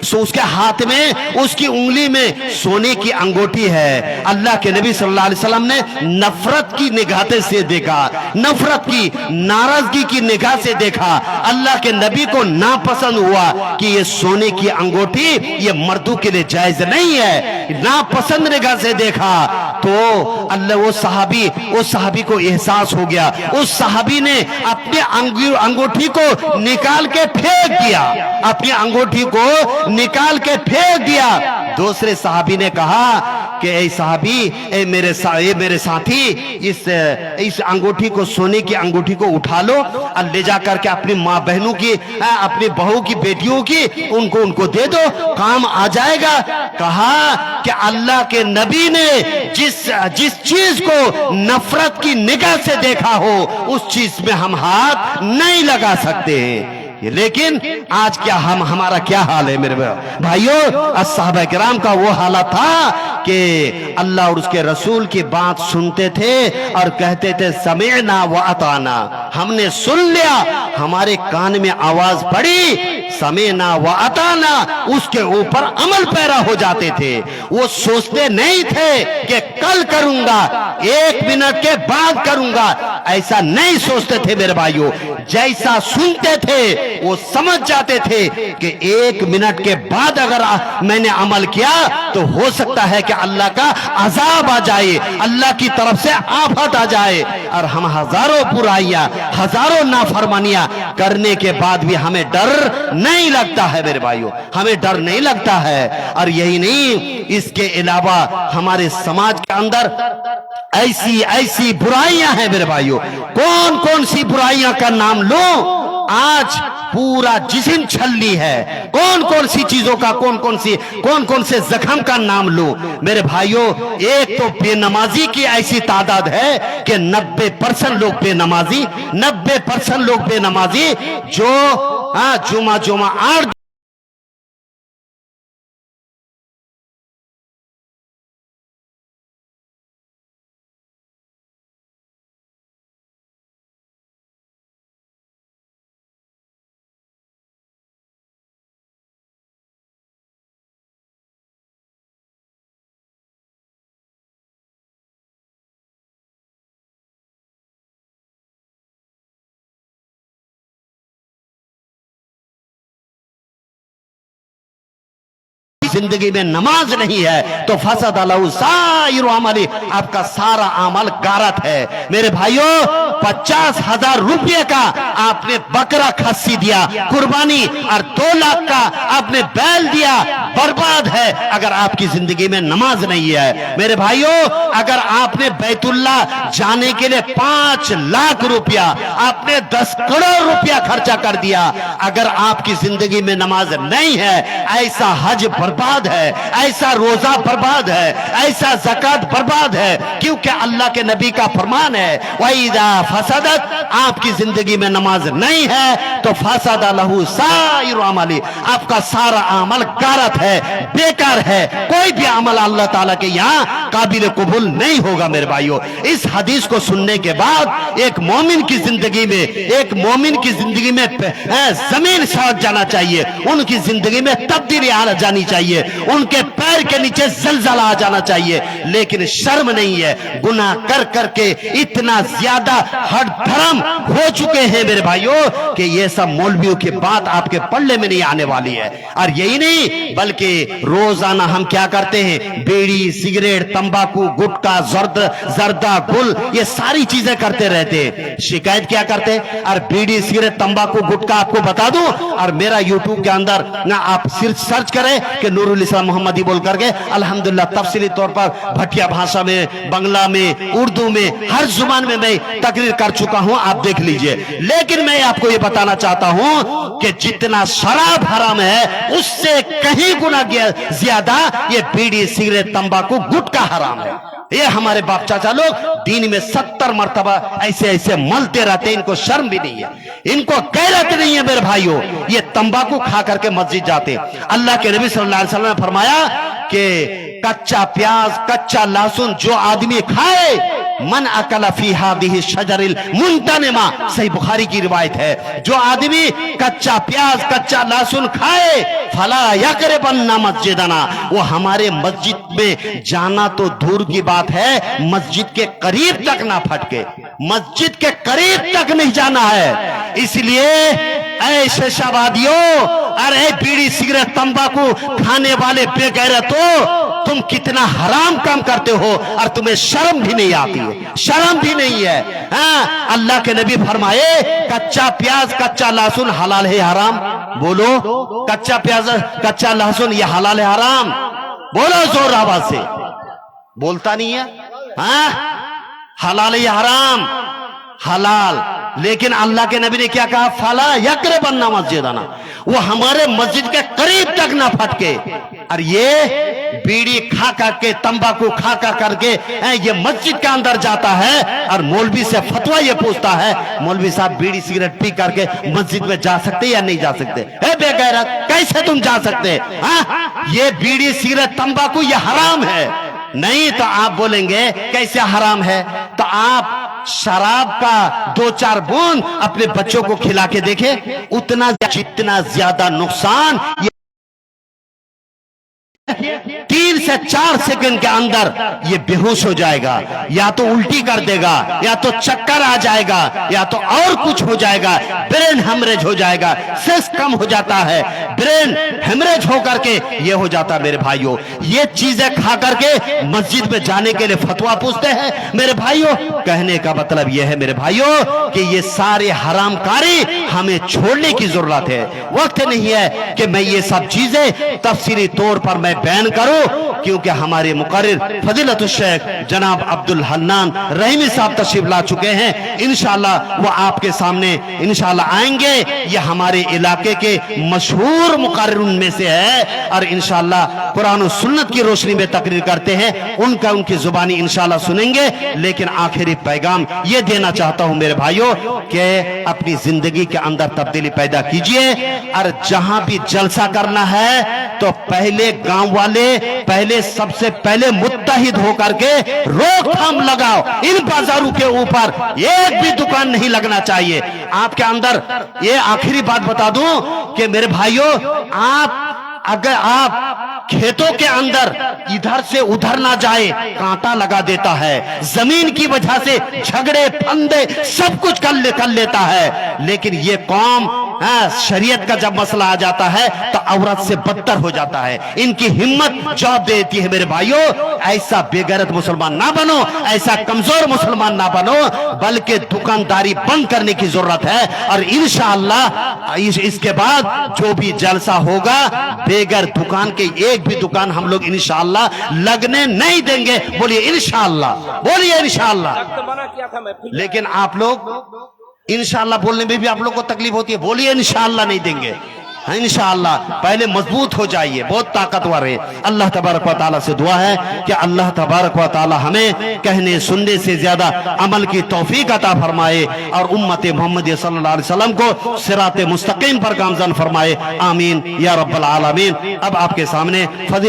सो उसके हाथ में, उसकी उंगली में सोने की अंगूठी है। अल्लाह के नबी सल्लल्लाहु अलैहि वसल्लम ने नफरत की निगाह से देखा, नफरत की, नाराजगी की निगाह से देखा। अल्लाह के नबी को नापसंद हुआ कि ये सोने की अंगूठी ये मर्दों के लिए जायज नहीं है, नापसंद निगाह से देखा। तो अल्लाह वो सहाबी को एहसास हो गया। उस सहाबी ने अपने अंगूठी को निकाल के फेंक दिया, अपनी अंगूठी को निकाल के फेंक दिया। दूसरे सहाबी ने कहा कि ऐ सहाबी, ऐ मेरे साथी, इस अंगूठी को, सोने की अंगूठी को उठा लो और ले जा करके अपनी माँ बहनों की, अपनी बहू की, बेटियों की, उनको दे दो, काम आ जाएगा। कहा कि अल्लाह के नबी ने जिस चीज को नफरत की निगाह से देखा हो उस चीज में हम हाथ नहीं लगा सकते हैं। लेकिन आज क्या हमारा क्या हाल है मेरे भाइयों? असहाबा किराम का वो हालत था कि अल्लाह और उसके रसूल की बात सुनते थे और कहते थे समिअना व अताना, हमने सुन लिया, हमारे कान में आवाज पड़ी, समिअना व अताना, उसके ऊपर अमल पैरा हो जाते थे। वो सोचते नहीं थे कि कल करूंगा, 1 मिनट के बाद करूंगा, ऐसा नहीं सोचते थे मेरे भाइयों। जैसा सुनते थे वो समझ जाते थे कि 1 मिनट के बाद अगर मैंने अमल किया तो हो सकता है कि अल्लाह का अजाब आ जाए, अल्लाह की तरफ से आफत आ जाए। और हम हजारों बुराइयां, हजारों नाफरमानियां करने के बाद भी हमें डर नहीं लगता है मेरे भाइयों, हमें डर नहीं लगता है। और यही नहीं, इसके अलावा हमारे समाज के अंदर ऐसी बुराइयां हैं मेरे भाइयों। कौन कौन सी बुराइयां का नाम लो, आज पूरा जिस्म छलनी है। कौन कौन सी चीजों का, कौन कौन से जख्म का नाम लो मेरे भाइयों। एक तो बेनमाजी की ऐसी तादाद है कि 90% लोग बेनमाजी, 90% लोग बेनमाजी, जो जुमा 8जिंदगी में नमाज नहीं है तो फसद अलहु साइरु अमली, आपका सारा अमल गारत है मेरे भाइयों। 50,000 रुपये का आपने बकरा खस्सी दिया कुर्बानी और 2 लाख का आपने बैल दिया, बर्बाद है अगर आपकी जिंदगी में नमाज नहीं है मेरे भाइयों। अगर आपने बैतुल्ला जाने के लिए 5 लाख रुपया, आपने 10 करोड़ रुपया खर्चा कर दिया, अगर आपकी जिंदगी में नमाज नहीं है, ऐसा हज बर्बाद है, ऐसा रोजा बर्बाद है, ऐसा ज़कात बर्बाद है। क्योंकि अल्लाह के नबी का फरमान है वइदा फसदत, आपकी जिंदगी में नमाज नहीं है तो फसद लहू साइरु अमली, आपका सारा अमल गारत है, बेकार है। कोई भी अमल अल्लाह ताला के यहाँ काबिल कबूल नहीं होगा मेरे भाइयों। इस हदीस को सुनने के बाद एक मोमिन की जिंदगी में जमीन सड़क जाना चाहिए, उनकी जिंदगी में तब्दीली आ जानी चाहिए, उनके पैर के नीचे जलजला आ जाना चाहिए। लेकिन शर्म नहीं है, गुनाह कर करके इतना ज्यादा हद धर्म हो चुके हैं मेरे भाइयों कि ये सब मौलवियों की बात आपके पल्ले में नहीं आने वाली है। और यही नहीं बल्कि रोजाना हम क्या करते हैं, बीड़ी, सिगरेट, तंबाकू, गुटखा, जर्दा, गुल, ये सारी चीजें करते रहते हैं। शिकायत क्या करते हैं, और बीड़ी, सिगरेट, तंबाकू, गुटखा आपको बता दूं, और मेरा यूट्यूब के अंदर ना आप सिर्फ सर्च करें कि नूरुल इस्लाम मोहम्मदी बोल करके, अल्हम्दुलिल्लाह तफसीली तौर पर भटिया भाषा में, बांग्ला में, उर्दू में, हर जुबान में मैं तकरीर कर चुका हूं, आप देख लीजिए। लेकिन मैं आपको ये बताना चाहता हूं कि जितना शराब हराम है उससे कहीं गुना ज्यादा ये बीड़ी, सिगरेट, तंबाकू, गुटखा हराम है। ये हमारे बाप चाचा लोग दीन में 70 मरतबा ऐसे मलते रहते, इनको शर्म भी नहीं है, इनको गैरत नहीं है मेरे भाइयों। ये तंबाकू खा करके मस्जिद जाते। अल्लाह के नबी सल्लल्लाहु अलैहि वसल्लम ने फरमाया कि कच्चा प्याज, कच्चा लहसुन जो आदमी खाए मन अकल फी हादिही शजरिल मुंतनिमा, सही बुखारी की रिवायत है, जो आदमी कच्चा प्याज कच्चा लहसुन खाए फला यकरबन्ना मस्जिदना, वो हमारे मस्जिद में जाना तो दूर की बात है, मस्जिद के करीब तक ना फटके, मस्जिद के करीब तक नहीं जाना है। इसलिए ऐसे शबादियों, अरे बीड़ी सिगरेट तंबाकू खाने वाले बेगैरतो, तुम कितना हराम काम करते हो और तुम्हें शर्म भी नहीं आती है, शर्म भी नहीं है। हाँ, अल्लाह के नबी फरमाए कच्चा प्याज कच्चा लहसुन हलाल है हराम? बोलो, कच्चा प्याज कच्चा लहसुन ये हलाल है हराम? बोलो जोर आवाज से। बोलता नहीं है। हाँ, हलाल है हराम? हलाल। लेकिन अल्लाह के नबी ने क्या कहा? फला यकरबन्ना मस्जिदना, वो हमारे मस्जिद के करीब तक ना फटके। और ये बीड़ी खा करके तंबाकू खा करके ये मस्जिद के अंदर जाता है और मौलवी से फतवा ये पूछता है, मौलवी साहब बीड़ी सिगरेट पी करके मस्जिद में जा सकते या नहीं जा सकते? ए बेगैरत, कैसे तुम जा सकते? हाँ, ये बीड़ी सिगरेट तंबाकू ये हराम है। नहीं तो आप बोलेंगे कैसे हराम है? तो आप शराब का 2-4 बूंद अपने बच्चों को खिला के देखें, उतना जितना ज्यादा नुकसान 3 से 4 सेकंड के अंदर ये बेहोश हो जाएगा, या तो उल्टी कर देगा, या तो चक्कर आ जाएगा, या तो और कुछ हो जाएगा, ब्रेन हेमरेज हो जाएगा, सेंस कम हो जाता है, ब्रेन हेमरेज हो करके ये हो जाता है। मेरे भाइयों, ये चीजें खा करके मस्जिद में जाने के लिए फतवा पूछते हैं। मेरे भाइयों, कहने का मतलब ये है मेरे भाइयों कि ये सारे हरामकारी हमें छोड़ने की जरूरत है। वक्त नहीं है कि मैं ये सब चीजें तफसीली तौर पर मैं बयान करूं, क्योंकि हमारे मुकर्रिर फजीलत शेख जनाब अब्दुल हन्नान रहीमी साहब तशरीफ ला चुके हैं। इंशाअल्लाह वो आपके सामने इंशाअल्लाह आएंगे। ये हमारे इलाके के मशहूर मुकर्रिरों में से है और इंशाअल्लाह कुरान और सुन्नत की रोशनी में तकरीर करते हैं। उनकी जुबानी इंशाअल्लाह सुनेंगे। लेकिन आखिरी पैगाम ये देना चाहता हूं मेरे भाइयों कि अपनी जिंदगी के अंदर तब्दीली पैदा कीजिए, और जहां भी जलसा करना है तो पहले गांव वाले पहले सबसे पहले मुत्तहिद होकर के रोकथाम लगाओ। इन बाजारों के ऊपर एक भी दुकान नहीं लगना चाहिए आपके अंदर। ये आखिरी बात बता दूं कि मेरे भाइयों, अगर आप खेतों के अंदर इधर से उधर ना जाए, कांटा लगा देता है, जमीन की वजह से झगड़े फंदे सब कुछ कर लेता है। लेकिन ये कौम शरीयत का जब मसला आ जाता है तो औरत से बदतर हो जाता है। इनकी हिम्मत जवाब देती है। मेरे भाइयों, ऐसा बेगैरत मुसलमान ना बनो, ऐसा कमजोर मुसलमान ना बनो, बल्कि दुकानदारी बंद करने की जरूरत है। और इंशाअल्लाह इसके बाद जो भी जलसा होगा, बेगर दुकान के एक भी दुकान हम लोग इंशाअल्लाह लगने नहीं देंगे। बोलिए इंशाअल्लाह, बोलिए इंशाअल्लाह। लेकिन आप लोग इंशाअल्लाह बोलने में भी आप लोग को तकलीफ होती है। बोलिए इंशाअल्लाह नहीं देंगे। इंशाअल्लाह पहले मजबूत हो जाइए, बहुत ताकतवर है। अल्लाह तबारक व तआला से दुआ है कि अल्लाह तबारक व तआला हमें कहने सुनने से ज्यादा अमल की तौफीक अता फरमाए और उम्मत मोहम्मद सल्लल्लाहु अलैहि वसल्लम को सिराते मुस्तकीम पर गामजन फरमाए। आमीन या रब्बल आलमीन। अब आपके सामने